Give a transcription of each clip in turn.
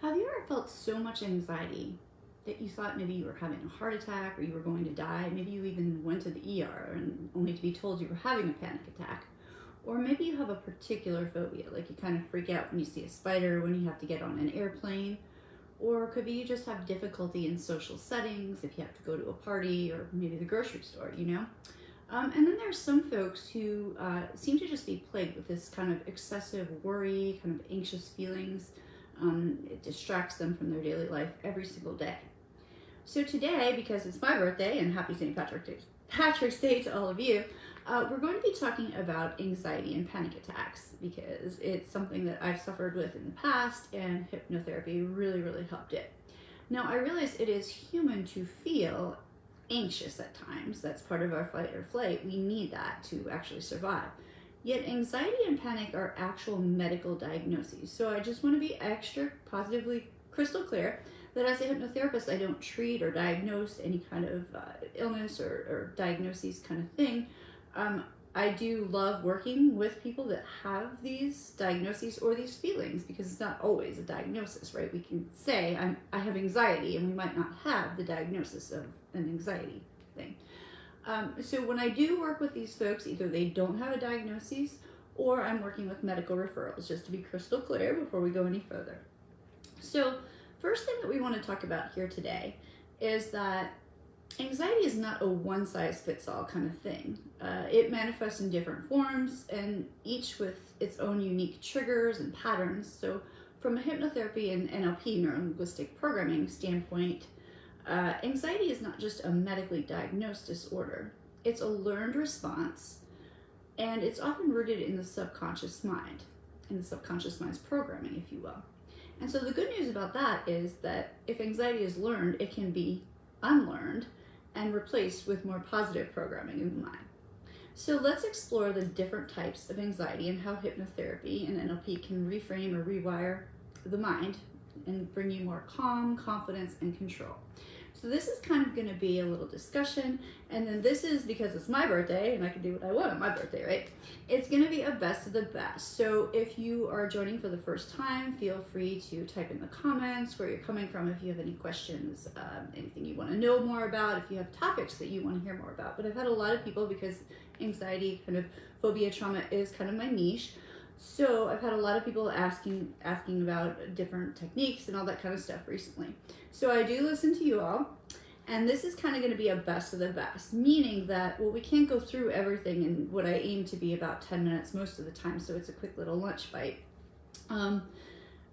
Have you ever felt so much anxiety that you thought maybe you were having a heart attack or you were going to die? Maybe you even went to the ER and only to be told you were having a panic attack. Or maybe you have a particular phobia, like you kind of freak out when you see a spider, when you have to get on an airplane. Or could be you just have difficulty in social settings, if you have to go to a party or maybe the grocery store, you know? And then there's some folks who seem to just be plagued with this kind of excessive worry, kind of anxious feelings. It distracts them from their daily life every single day. So today, because it's my birthday, and happy St. Patrick's Day to all of you, we're going to be talking about anxiety and panic attacks because it's something that I've suffered with in the past, and hypnotherapy really, really helped it. Now, I realize it is human to feel anxious at times. That's part of our fight or flight. We need that to actually survive. Yet anxiety and panic are actual medical diagnoses. So I just want to be extra positively crystal clear that as a hypnotherapist, I don't treat or diagnose any kind of illness or diagnoses kind of thing. I do love working with people that have these diagnoses or these feelings because it's not always a diagnosis, right? We can say I have anxiety and we might not have the diagnosis of an anxiety thing. So when I do work with these folks, either they don't have a diagnosis or I'm working with medical referrals, just to be crystal clear before we go any further. So first thing that we want to talk about here today is that anxiety is not a one-size-fits-all kind of thing. It manifests in different forms and each with its own unique triggers and patterns. So from a hypnotherapy and NLP, neuro-linguistic programming standpoint, anxiety is not just a medically diagnosed disorder. It's a learned response, and it's often rooted in the subconscious mind, in the subconscious mind's programming, if you will. And so the good news about that is that if anxiety is learned, it can be unlearned and replaced with more positive programming in the mind. So let's explore the different types of anxiety and how hypnotherapy and NLP can reframe or rewire the mind and bring you more calm, confidence, and control. So this is kind of going to be a little discussion, and then this is because it's my birthday and I can do what I want on my birthday, right? It's going to be a best of the best. So if you are joining for the first time, feel free to type in the comments where you're coming from if you have any questions, anything you want to know more about, if you have topics that you want to hear more about. But I've had a lot of people, because anxiety, kind of phobia, trauma is kind of my niche. So I've had a lot of people asking about different techniques and all that kind of stuff recently. So I do listen to you all, and this is kind of going to be a best of the best, meaning that, well, we can't go through everything in what I aim to be about 10 minutes most of the time, so it's a quick little lunch bite.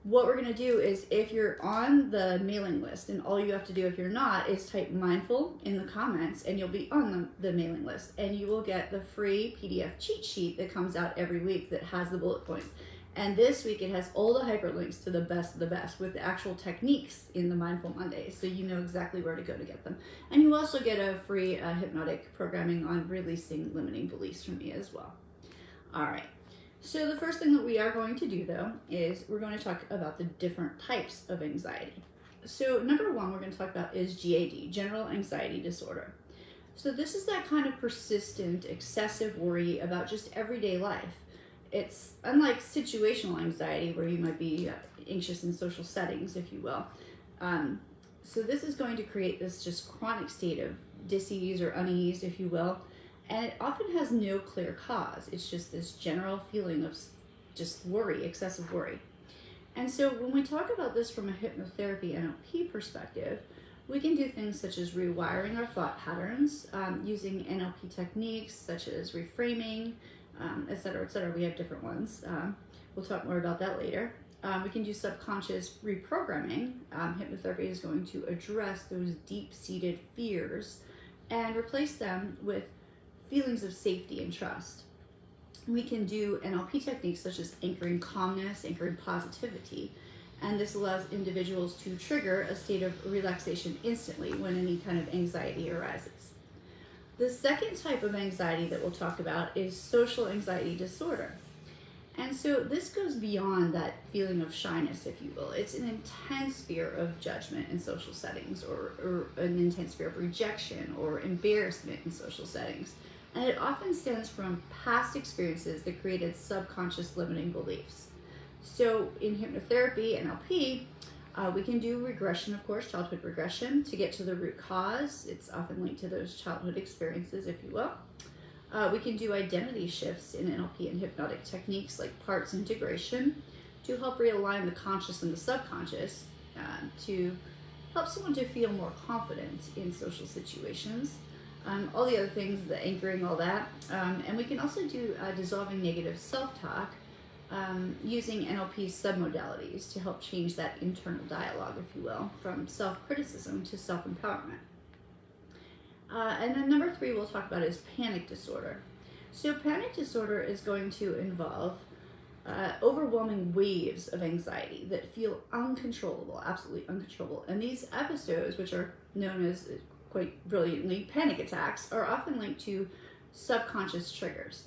What we're going to do is, if you're on the mailing list, and all you have to do if you're not is type mindful in the comments, and you'll be on the mailing list, and you will get the free PDF cheat sheet that comes out every week that has the bullet points. And this week it has all the hyperlinks to the best of the best with the actual techniques in the Mindful Mondays, so you know exactly where to go to get them. And you also get a free hypnotic programming on releasing limiting beliefs from me as well. All right. So the first thing that we are going to do, though, is we're going to talk about the different types of anxiety. So number one we're going to talk about is GAD, General Anxiety Disorder. So this is that kind of persistent, excessive worry about just everyday life. It's unlike situational anxiety, where you might be anxious in social settings, if you will. So this is going to create this just chronic state of dis-ease or unease, if you will. And it often has no clear cause. It's just this general feeling of just worry, excessive worry. And so when we talk about this from a hypnotherapy NLP perspective, we can do things such as rewiring our thought patterns, using NLP techniques such as reframing, et cetera, et cetera. We have different ones. We'll talk more about that later. We can do subconscious reprogramming. Hypnotherapy is going to address those deep-seated fears and replace them with feelings of safety and trust. We can do NLP techniques such as anchoring calmness, anchoring positivity, and this allows individuals to trigger a state of relaxation instantly when any kind of anxiety arises. The second type of anxiety that we'll talk about is social anxiety disorder. And so this goes beyond that feeling of shyness, if you will. It's an intense fear of judgment in social settings, or an intense fear of rejection or embarrassment in social settings. And it often stems from past experiences that created subconscious limiting beliefs. So in hypnotherapy, NLP, We can do regression, of course, childhood regression, to get to the root cause. It's often linked to those childhood experiences, if you will. We can do identity shifts in NLP and hypnotic techniques like parts integration to help realign the conscious and the subconscious to help someone to feel more confident in social situations. All the other things, the anchoring, all that. And we can also do dissolving negative self-talk using NLP submodalities to help change that internal dialogue, if you will, from self-criticism to self-empowerment. And then number 3 we'll talk about is panic disorder. So panic disorder is going to involve overwhelming waves of anxiety that feel uncontrollable, absolutely uncontrollable. And these episodes, which are known as quite brilliantly panic attacks, are often linked to subconscious triggers.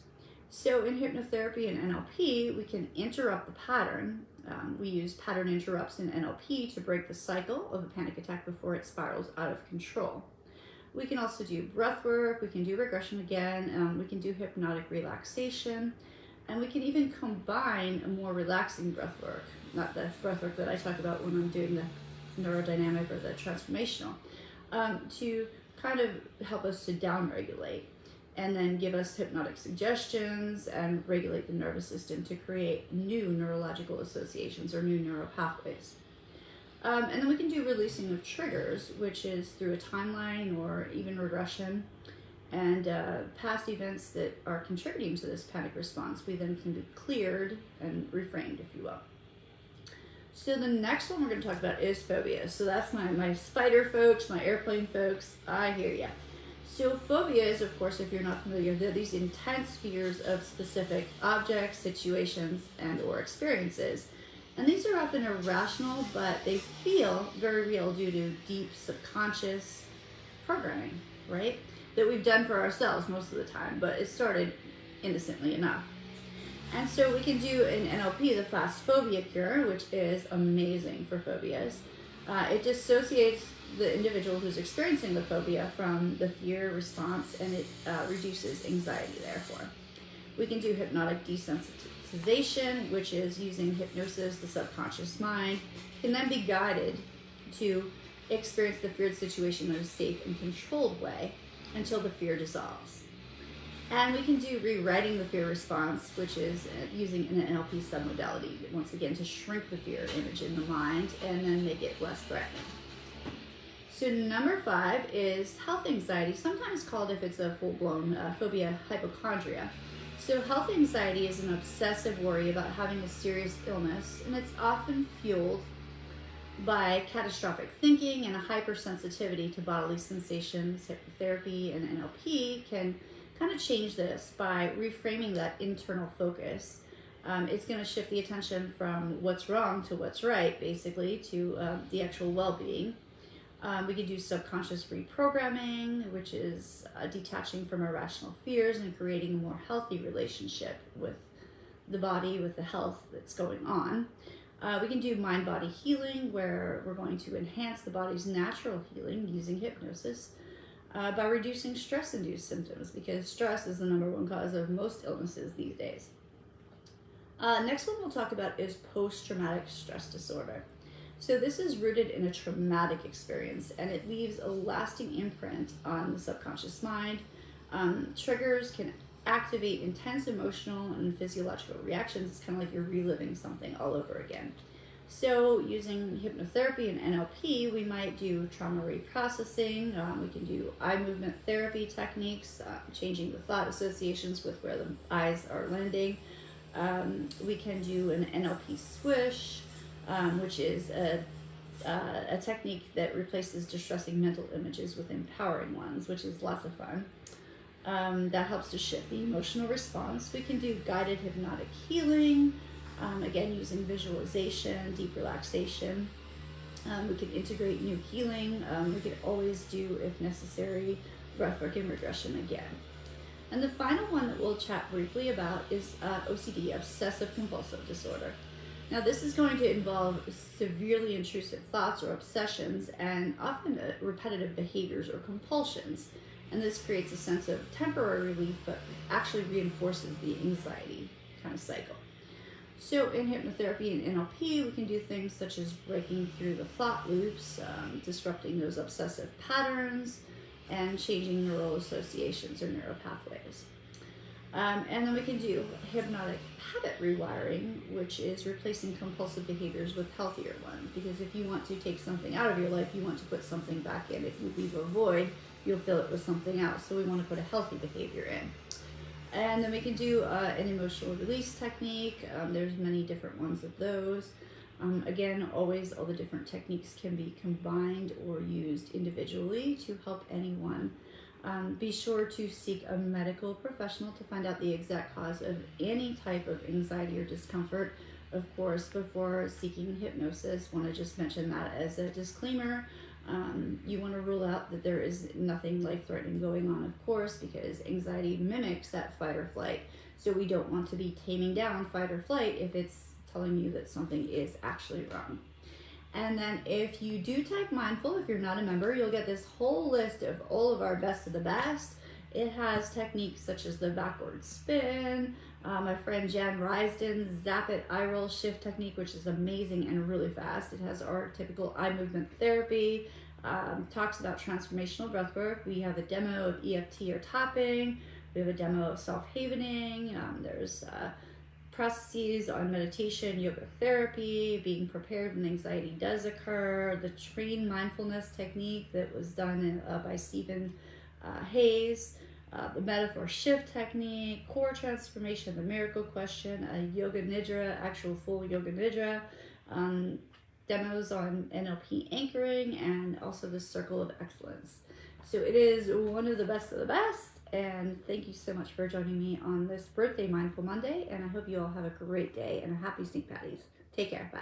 So in hypnotherapy and NLP, we can interrupt the pattern. We use pattern interrupts in NLP to break the cycle of a panic attack before it spirals out of control. We can also do breath work, we can do regression again, we can do hypnotic relaxation, and we can even combine a more relaxing breath work, not the breath work that I talk about when I'm doing the neurodynamic or the transformational, to kind of help us to downregulate and then give us hypnotic suggestions and regulate the nervous system to create new neurological associations or new neural pathways. And then we can do releasing of triggers, which is through a timeline or even regression, and past events that are contributing to this panic response, we then can be cleared and reframed, if you will. So the next one we're going to talk about is phobias. So that's my spider folks, my airplane folks. I hear ya. So phobias, of course, if you're not familiar, they're these intense fears of specific objects, situations, and or experiences. And these are often irrational, but they feel very real due to deep subconscious programming, right? That we've done for ourselves most of the time, but it started innocently enough. And so we can do in NLP the fast phobia cure, which is amazing for phobias. It dissociates the individual who's experiencing the phobia from the fear response, and it reduces anxiety, therefore. We can do hypnotic desensitization, which is using hypnosis, the subconscious mind, can then be guided to experience the feared situation in a safe and controlled way until the fear dissolves. And we can do rewriting the fear response, which is using an NLP submodality, once again, to shrink the fear image in the mind and then make it less threatening. So number 5 is health anxiety, sometimes called, if it's a full-blown phobia, hypochondria. So health anxiety is an obsessive worry about having a serious illness, and it's often fueled by catastrophic thinking and a hypersensitivity to bodily sensations. Hypnotherapy and NLP can kind of change this by reframing that internal focus. It's going to shift the attention from what's wrong to what's right, basically, to the actual well-being. We can do subconscious reprogramming, which is detaching from irrational fears and creating a more healthy relationship with the body, with the health that's going on. We can do mind-body healing, where we're going to enhance the body's natural healing using hypnosis by reducing stress-induced symptoms, because stress is the #1 cause of most illnesses these days. Next one we'll talk about is post-traumatic stress disorder. So this is rooted in a traumatic experience, and it leaves a lasting imprint on the subconscious mind. Triggers can activate intense emotional and physiological reactions. It's kind of like you're reliving something all over again. So using hypnotherapy and NLP, we might do trauma reprocessing. We can do eye movement therapy techniques, changing the thought associations with where the eyes are landing. We can do an NLP swish, which is a technique that replaces distressing mental images with empowering ones, which is lots of fun. That helps to shift the emotional response. We can do guided hypnotic healing, again using visualization, deep relaxation. We can integrate new healing. We could always do, if necessary, breathwork and regression again. And the final one that we'll chat briefly about is OCD, obsessive compulsive disorder. Now this is going to involve severely intrusive thoughts or obsessions, and often repetitive behaviors or compulsions. And this creates a sense of temporary relief, but actually reinforces the anxiety kind of cycle. So in hypnotherapy and NLP, we can do things such as breaking through the thought loops, disrupting those obsessive patterns, and changing neural associations or neural pathways. And then we can do hypnotic habit rewiring, which is replacing compulsive behaviors with healthier ones. Because if you want to take something out of your life, you want to put something back in. If you leave a void, you'll fill it with something else. So we want to put a healthy behavior in. And then we can do an emotional release technique. There's many different ones of those. Again, always all the different techniques can be combined or used individually to help anyone. Be sure to seek a medical professional to find out the exact cause of any type of anxiety or discomfort. Of course, before seeking hypnosis, want to just mention that as a disclaimer. You want to rule out that there is nothing life-threatening going on, of course, because anxiety mimics that fight or flight. So we don't want to be taming down fight or flight if it's telling you that something is actually wrong. And then if you do type mindful, if you're not a member, you'll get this whole list of all of our best of the best. It has techniques such as the backward spin, my friend Jan Risden's Zap It Eye Roll Shift technique, which is amazing and really fast. It has our typical eye movement therapy, talks about transformational breath work. We have a demo of EFT or tapping. We have a demo of self-havening. There's processes on meditation, yoga therapy, being prepared when anxiety does occur, the trained mindfulness technique that was done by Stephen Hayes, the metaphor shift technique, core transformation, the miracle question, a yoga nidra, actual full yoga nidra, demos on NLP anchoring, and also the circle of excellence. So it is one of the best, and thank you so much for joining me on this birthday Mindful Monday, and I hope you all have a great day and a happy St. Patty's. Take care. Bye.